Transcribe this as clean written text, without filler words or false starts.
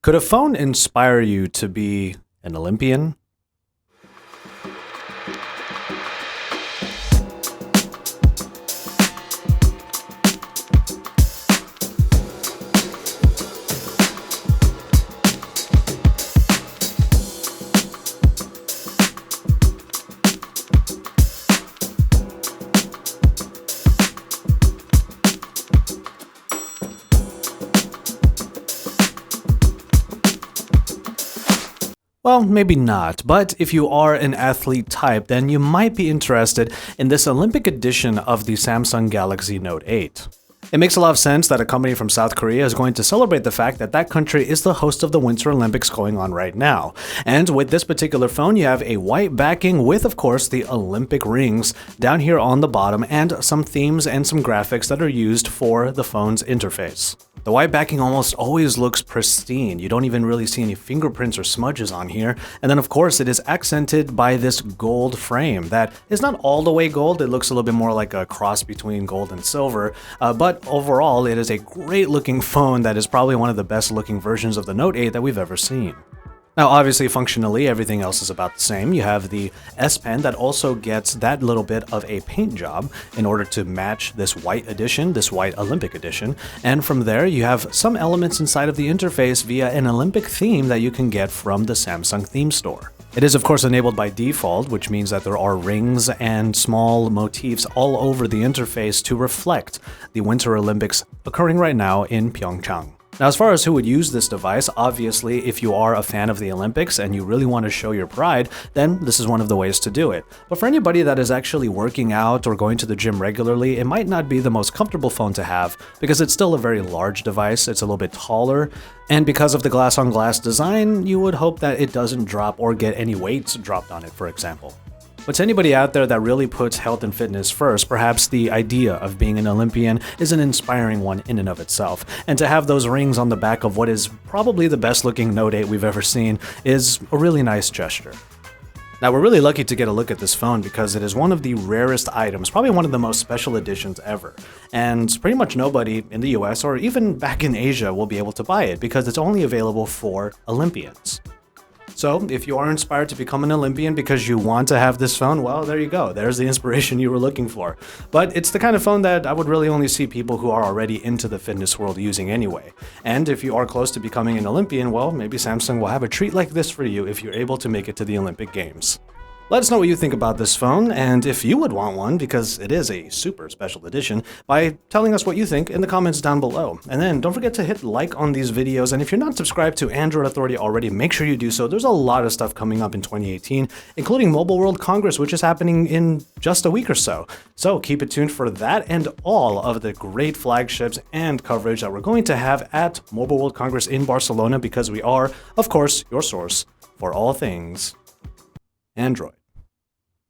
Could a phone inspire you to be an Olympian? Well, maybe not, but if you are an athlete type, then you might be interested in this Olympic edition of the Samsung Galaxy Note 8. It makes a lot of sense that a company from South Korea is going to celebrate the fact that that country is the host of the Winter Olympics going on right now. And with this particular phone, you have a white backing with, of course, the Olympic rings down here on the bottom and some themes and some graphics that are used for the phone's interface. The white backing almost always looks pristine. You don't even really see any fingerprints or smudges on here. And then, of course, it is accented by this gold frame that is not all the way gold. It looks a little bit more like a cross between gold and silver, but overall, it is a great looking phone that is probably one of the best looking versions of the Note 8 that we've ever seen. Now, obviously, functionally, everything else is about the same. You have the S Pen that also gets that little bit of a paint job in order to match this white edition, this white Olympic edition. And from there, you have some elements inside of the interface via an Olympic theme that you can get from the Samsung theme store. It is, of course, enabled by default, which means that there are rings and small motifs all over the interface to reflect the Winter Olympics occurring right now in Pyeongchang. Now, as far as who would use this device, obviously, if you are a fan of the Olympics and you really want to show your pride, then this is one of the ways to do it. But for anybody that is actually working out or going to the gym regularly, it might not be the most comfortable phone to have because it's still a very large device. It's a little bit taller. And because of the glass-on-glass design, you would hope that it doesn't drop or get any weights dropped on it, for example. But to anybody out there that really puts health and fitness first, perhaps the idea of being an Olympian is an inspiring one in and of itself. And to have those rings on the back of what is probably the best looking Note 8 we've ever seen is a really nice gesture. Now, we're really lucky to get a look at this phone because it is one of the rarest items, probably one of the most special editions ever. And pretty much nobody in the US or even back in Asia will be able to buy it because it's only available for Olympians. So, if you are inspired to become an Olympian because you want to have this phone, well, there you go. There's the inspiration you were looking for. But it's the kind of phone that I would really only see people who are already into the fitness world using anyway. And if you are close to becoming an Olympian, well, maybe Samsung will have a treat like this for you if you're able to make it to the Olympic Games. Let us know what you think about this phone, and if you would want one, because it is a super special edition, by telling us what you think in the comments down below. And then don't forget to hit like on these videos, and if you're not subscribed to Android Authority already, make sure you do so. There's a lot of stuff coming up in 2018, including Mobile World Congress, which is happening in just a week or so. So keep it tuned for that and all of the great flagships and coverage that we're going to have at Mobile World Congress in Barcelona, because we are, of course, your source for all things Android.